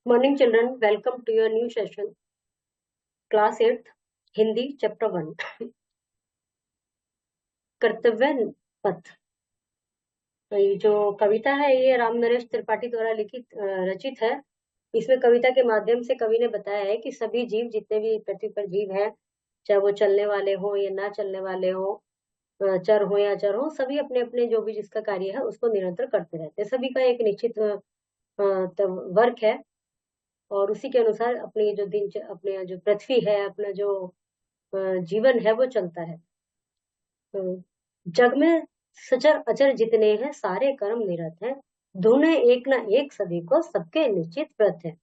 Morning children, welcome to your new session. Class 8th, Hindi, Chapter 1. कर्तव्य पथ। ये जो कविता है ये राम नरेश त्रिपाठी द्वारा लिखित रचित है। इसमें कविता के माध्यम से कवि ने बताया है कि सभी जीव, जितने भी पृथ्वी पर जीव हैं, चाहे वो चलने वाले हो या ना चलने वाले हो, चर हो या अचर हो, सभी अपने अपने जो भी जिसका कार्य है उसको निरंतर करते रहते हैं। सभी का एक निश्चित वर्क है और उसी के अनुसार अपनी जो अपने जो पृथ्वी है, अपना जो जीवन है वो चलता है। जग में सचर अचर जितने हैं सारे कर्म निरत हैं, धुने एक न एक सभी को सबके निश्चित व्रत है।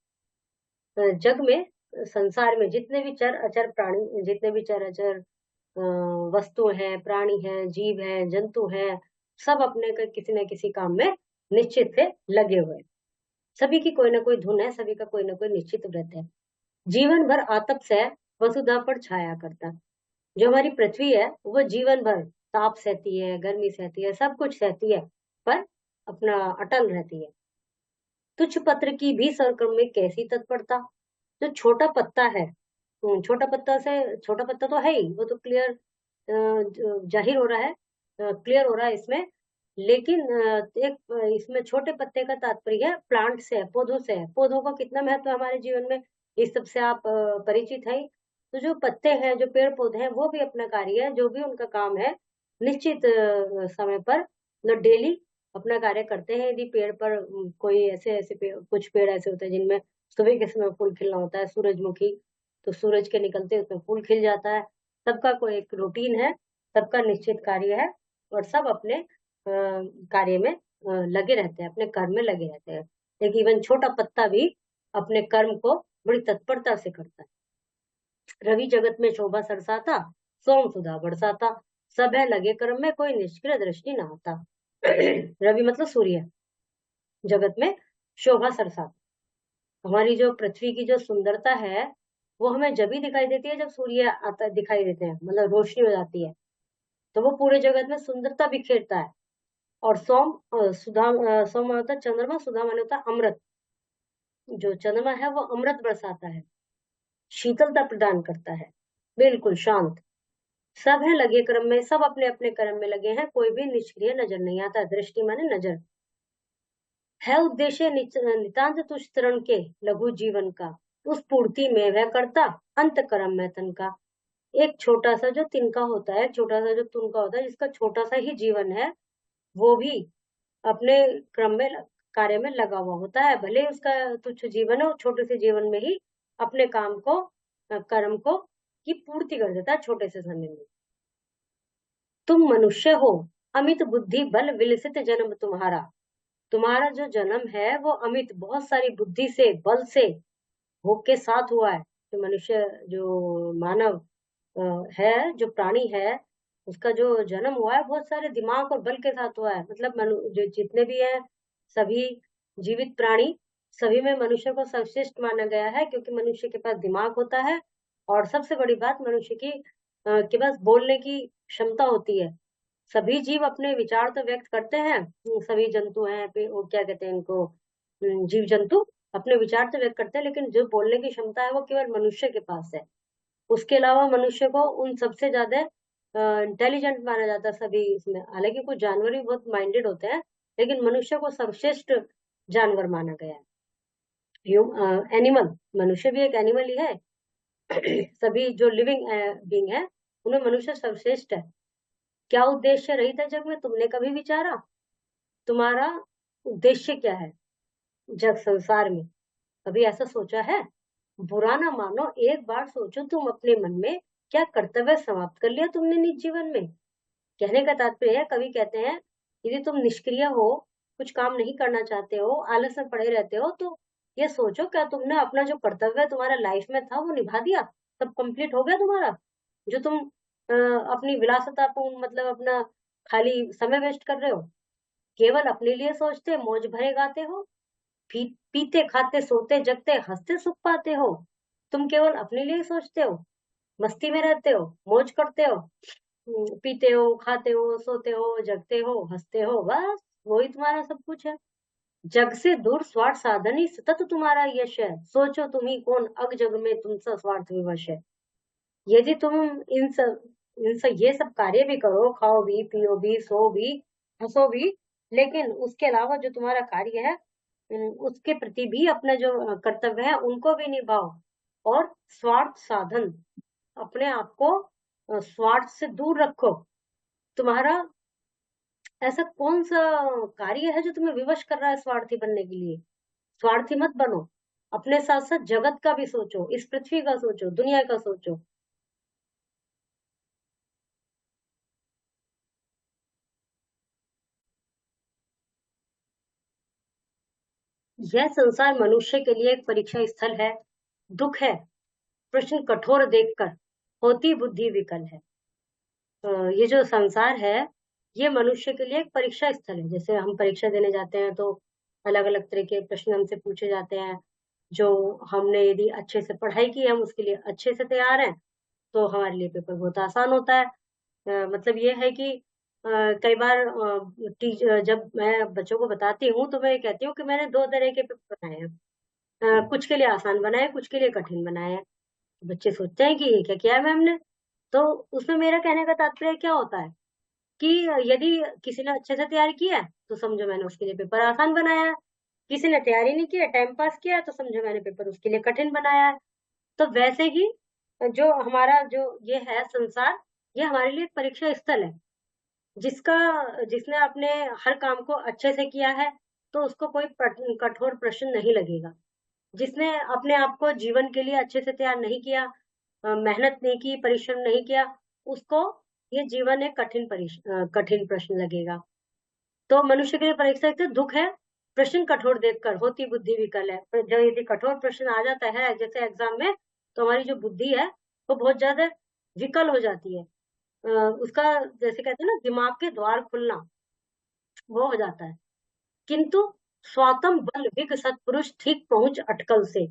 जग में, संसार में जितने भी चर अचर प्राणी, जितने भी चर अचर वस्तु हैं, प्राणी हैं, जीव हैं, जंतु हैं, सब अपने किसी न किसी काम में निश्चित से लगे हुए। सभी की कोई ना कोई धुन है, सभी का कोई ना कोई निश्चित व्रत है। जीवन भर आतप से वसुधा पर छाया करता। जो हमारी पृथ्वी है वो जीवन भर ताप सहती है, गर्मी सहती है, सब कुछ सहती है, पर अपना अटल रहती है। तुच्छ पत्र की भी सरकम में कैसी तत्परता। जो छोटा पत्ता है, छोटा पत्ता से, छोटा पत्ता तो है ही, वो तो क्लियर जाहिर हो रहा है, क्लियर हो रहा है इसमें। लेकिन एक इसमें छोटे पत्ते का तात्पर्य है प्लांट से है, पौधों से है। पौधों का कितना महत्व है हमारे जीवन में, इस सब से आप परिचित हैं। तो जो पत्ते हैं, जो पेड़ पौधे हैं, वो भी अपना कार्य है, जो भी उनका काम है, निश्चित समय पर मतलब डेली अपना कार्य करते हैं। यदि पेड़ पर कोई ऐसे ऐसे कुछ पेड़ ऐसे होते हैं जिनमें सुबह के समय फूल खिलना होता है, सूरजमुखी, तो सूरज के निकलते उसमें फूल खिल जाता है। सबका कोई एक रूटीन है, सबका निश्चित कार्य है और सब अपने कार्य में लगे रहते हैं, अपने कर्म में लगे रहते हैं। लेकिन इवन छोटा पत्ता भी अपने कर्म को बड़ी तत्परता से करता है। रवि जगत में शोभा सरसाता, सोम सुधा बरसाता, सब है लगे कर्म में, कोई निष्क्रिय दृष्टि ना आता। रवि मतलब सूर्य, जगत में शोभा सरसाता। हमारी जो पृथ्वी की जो सुंदरता है वो हमें जब ही दिखाई देती है जब सूर्य आता दिखाई देते हैं, मतलब रोशनी हो जाती है, तो वो पूरे जगत में सुंदरता बिखेरता है। और सोम सुधा, सोम माने होता है चंद्रमा, सुधा माने होता है अमृत। जो चंद्रमा है वो अमृत बरसाता है, शीतलता प्रदान करता है, बिल्कुल शांत। सब है लगे कर्म में, सब अपने अपने कर्म में लगे हैं, कोई भी निष्क्रिय नजर नहीं आता। दृष्टि माने नजर है। उद्देश्य नितांत तुष्टरण के लघु जीवन का, उस पूर्ति में वह करता अंत कर्म में तन का। एक छोटा सा जो तिनका होता है, छोटा सा जो तुनका होता है, जिसका छोटा सा ही जीवन है, वो भी अपने क्रम में कार्य में लगा हुआ होता है। भले उसका तुच्छ जीवन है, छोटे से जीवन में ही अपने काम को, कर्म को की पूर्ति कर देता है छोटे से समय में। तुम मनुष्य हो अमित बुद्धि बल विलसित जन्म तुम्हारा। तुम्हारा जो जन्म है वो अमित, बहुत सारी बुद्धि से, बल से, भोग के साथ हुआ है। जो मनुष्य, जो मानव है, जो प्राणी है, उसका जो जन्म हुआ है बहुत सारे दिमाग और बल के साथ हुआ है। मतलब जो जितने भी है सभी जीवित प्राणी, सभी में मनुष्य को सर्वश्रेष्ठ माना गया है, क्योंकि मनुष्य के पास दिमाग होता है और सबसे बड़ी बात मनुष्य की के पास बोलने की क्षमता होती है। सभी जीव अपने विचार तो व्यक्त करते हैं, सभी जंतु हैं, वो क्या कहते हैं इनको, जीव जंतु अपने विचार तो व्यक्त करते हैं, लेकिन जो बोलने की क्षमता है वो केवल मनुष्य के पास है। उसके अलावा मनुष्य को उन सबसे ज्यादा इंटेलिजेंट माना जाता है सभी इसमें। हालांकि कुछ जानवर भी बहुत माइंडेड होते हैं, लेकिन मनुष्य को सर्वश्रेष्ठ जानवर माना गया है। एनिमल, मनुष्य भी एक एनिमल ही है। सभी जो लिविंग बींग है उनमें मनुष्य सर्वश्रेष्ठ है। क्या उद्देश्य रही था जग में, तुमने कभी विचारा? तुम्हारा उद्देश्य क्या है जग संसार में, कभी ऐसा सोचा है? बुरा ना मानो, एक बार सोचो तुम अपने मन में, क्या कर्तव्य समाप्त कर लिया तुमने निज जीवन में? कहने का तात्पर्य है, कवि कहते हैं यदि तुम निष्क्रिय हो, कुछ काम नहीं करना चाहते हो, आलस में पड़े रहते हो, तो ये सोचो क्या तुमने अपना जो कर्तव्य तुम्हारा लाइफ में था वो निभा दिया? सब कंप्लीट हो गया तुम्हारा? जो तुम अपनी विलासितापूर्ण, मतलब अपना खाली समय वेस्ट कर रहे हो, केवल अपने लिए सोचते, मौज भरे गाते हो, पीते खाते सोते जगते हंसते सुख पाते हो। तुम केवल अपने लिए सोचते हो, मस्ती में रहते हो, मौज करते हो, पीते हो, खाते हो, सोते हो, जगते हो, हंसते हो, बस वही तुम्हारा सब कुछ है। जग से दूर स्वार्थ साधन ही सतत तुम्हारा यश है। सोचो तुम्ही कौन अग जग में तुमसा स्वार्थ विवश है। यदि तुम ये सब कार्य भी करो, खाओ भी, पियो भी, सो भी, हंसो भी, लेकिन उसके अलावा जो तुम्हारा कार्य है, उसके प्रति भी अपना जो कर्तव्य है उनको भी निभाओ। और स्वार्थ साधन, अपने आप को स्वार्थ से दूर रखो। तुम्हारा ऐसा कौन सा कार्य है जो तुम्हें विवश कर रहा है स्वार्थी बनने के लिए? स्वार्थी मत बनो। अपने साथ साथ जगत का भी सोचो, इस पृथ्वी का सोचो, दुनिया का सोचो। यह संसार मनुष्य के लिए एक परीक्षा स्थल है। दुख है प्रश्न कठोर देखकर, होती बुद्धि विकल है। ये जो संसार है, ये मनुष्य के लिए एक परीक्षा स्थल है। जैसे हम परीक्षा देने जाते हैं तो अलग अलग तरह के प्रश्न हमसे पूछे जाते हैं। जो हमने यदि अच्छे से पढ़ाई की, हम उसके लिए अच्छे से तैयार हैं, तो हमारे लिए पेपर बहुत आसान होता है। मतलब ये है कि कई बार जब मैं बच्चों को बताती हूँ तो मैं कहती हूँ कि मैंने दो तरह के पेपर बनाए हैं। कुछ के लिए आसान बनाए, कुछ के लिए कठिन बनाए हैं। बच्चे सोचते हैं कि ये क्या किया है मैम ने। तो उसमें मेरा कहने का तात्पर्य क्या होता है कि यदि किसी ने अच्छे से तैयारी किया है तो समझो मैंने उसके लिए पेपर आसान बनाया है। किसी ने तैयारी नहीं किया, टाइम पास किया है, तो समझो मैंने पेपर उसके लिए कठिन बनाया है। तो वैसे ही जो हमारा जो ये है संसार, ये हमारे लिए एक परीक्षा स्थल है। जिसका जिसने अपने हर काम को अच्छे से किया है, तो उसको कोई कठोर प्रश्न नहीं लगेगा। जिसने अपने आप को जीवन के लिए अच्छे से तैयार नहीं किया, मेहनत नहीं की, परिश्रम नहीं किया, उसको ये जीवन एक कठिन प्रश्न लगेगा। तो मनुष्य के लिए परीक्षा एक तो दुख है, प्रश्न कठोर देखकर होती बुद्धि विकल है। पर जब यदि कठोर प्रश्न आ जाता है जैसे एग्जाम में, तो हमारी जो बुद्धि है वो बहुत ज्यादा विकल हो जाती है। उसका जैसे कहते हैं ना, दिमाग के द्वार खुलना, वो हो जाता है। किंतु स्वातम बल विग सत्पुरुष ठीक पहुंच अटकल से।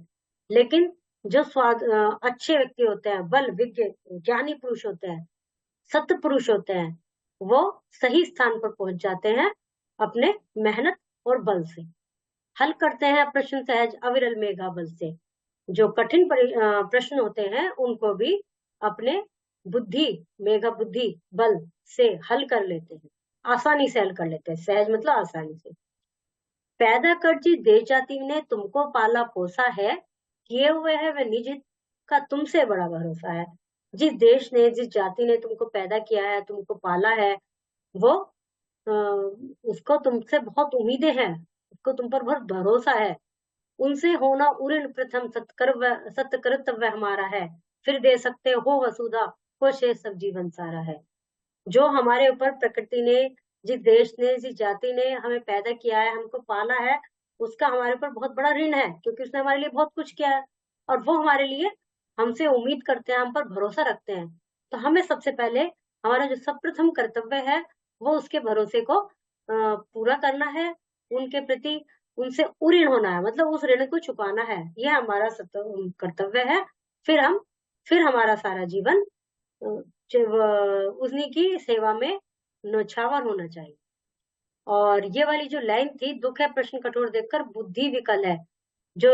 लेकिन जो अच्छे व्यक्ति होते हैं, बल विज्ञ ज्ञानी पुरुष होते हैं, सत्य पुरुष होते हैं, वो सही स्थान पर पहुंच जाते हैं अपने मेहनत और बल से। हल करते हैं प्रश्न सहज अविरल मेघा बल से। जो कठिन प्रश्न होते हैं उनको भी अपने बुद्धि, मेघा बुद्धि बल से हल कर लेते हैं। आसानी से हल कर लेते हैं। सहज मतलब आसानी से। पैदा कर जी देश जाति ने तुमको पाला पोसा है, किए हुए है वह निज हित का तुमसे बड़ा भरोसा है। जिस देश ने, जिस जाति ने तुमको पैदा किया है, तुमको पाला है, वो उसको तुमसे बहुत उम्मीदें हैं, उसको तुम पर बहुत भरोसा है। उनसे होना उऋण प्रथम सत्कर्तव्य हमारा है। फिर दे सकते हो वसुधा, को शेष सब जीवन सारा है। जो हमारे ऊपर प्रकृति ने, जिस देश ने, जिस जाति ने हमें पैदा किया है, हमको पाला है, उसका हमारे ऊपर बहुत बड़ा ऋण है, क्योंकि उसने हमारे लिए बहुत कुछ किया है। और वो हमारे लिए हमसे उम्मीद करते हैं, हम पर भरोसा रखते हैं। तो हमें सबसे पहले हमारा जो सप्रथम कर्तव्य है, वो उसके भरोसे को पूरा करना है। उनके प्रति उनसे उऋण होना है, मतलब उस ऋण को चुकाना है। ये हमारा कर्तव्य है। फिर हम फिर हमारा सारा जीवन उन्हीं की सेवा में न्यौछावर होना चाहिए। और ये वाली जो लाइन थी, दुख है प्रश्न कठोर देखकर बुद्धि विकल है, जो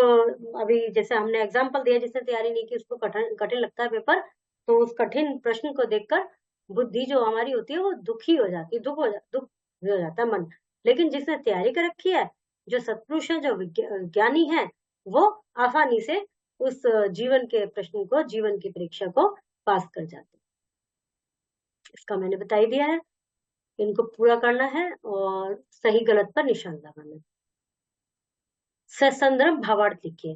अभी जैसे हमने एग्जाम्पल दिया, जिसने तैयारी नहीं की उसको कठिन कठिन लगता है पेपर, तो उस कठिन प्रश्न को देखकर बुद्धि जो हमारी होती है वो दुखी हो जाती है, दुख हो जाता है मन। लेकिन जिसने तैयारी कर रखी है, जो सत्पुरुष है, जो ज्ञानी है, वो आसानी से उस जीवन के प्रश्न को, जीवन की परीक्षा को पास कर जाते हैं। इसका मैंने बता ही दिया है। इनको पूरा करना है और सही गलत पर निशान लगाना है। ससंदर्भ भावार्थ लिखिए।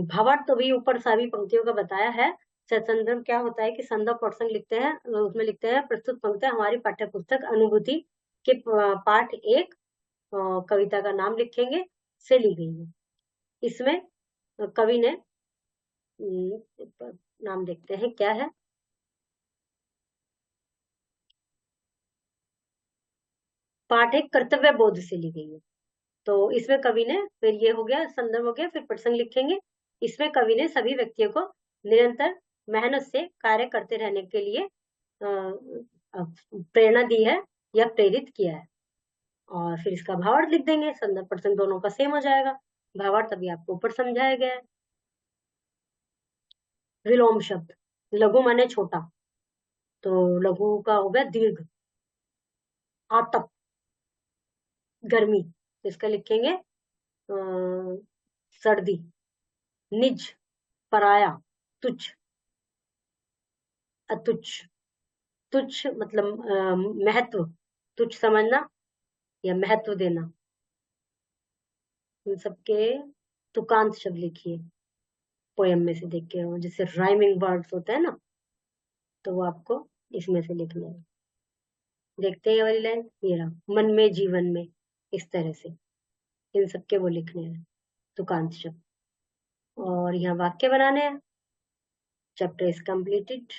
भावार्थ तो भी ऊपर सभी पंक्तियों का बताया है। ससंदर्भ क्या होता है कि संदर्भ प्रसंग लिखते हैं, उसमें लिखते हैं प्रस्तुत पंक्तियां हमारी पाठ्य पुस्तक अनुभूति के पाठ 1 कविता का नाम लिखेंगे से ली गई है। इसमें कवि ने नाम देखते हैं क्या है। पाठ 1 कर्तव्य बोध से ली गई है। तो इसमें कवि ने, फिर ये हो गया संदर्भ हो गया, फिर प्रसंग लिखेंगे। इसमें कवि ने सभी व्यक्तियों को निरंतर मेहनत से कार्य करते रहने के लिए प्रेरणा दी है या प्रेरित किया है। और फिर इसका भावार्थ लिख देंगे, संदर्भ प्रसंग दोनों का सेम हो जाएगा। भावार्थ अभी आपको ऊपर समझाया गया है। विलोम शब्द, लघु माने छोटा, तो लघु का हो गया दीर्घ। आतप, गर्मी, तो इसका लिखेंगे सर्दी। निज, पराया, तुच्छ, अतुच्छ। तुच्छ मतलब महत्व, तुच्छ समझना या महत्व देना। इन सबके तुकांत शब्द लिखिए, पोयम में से देख के, जिससे राइमिंग वर्ड्स होते हैं ना, तो वो आपको इसमें से लिखने हैं। देखते हैं ये वाली लाइन, ये रहा, मन में जीवन में, इस तरह से इन सबके वो लिखने हैं तुकांत शब्द। और यहाँ वाक्य बनाने हैं। Chapter is completed.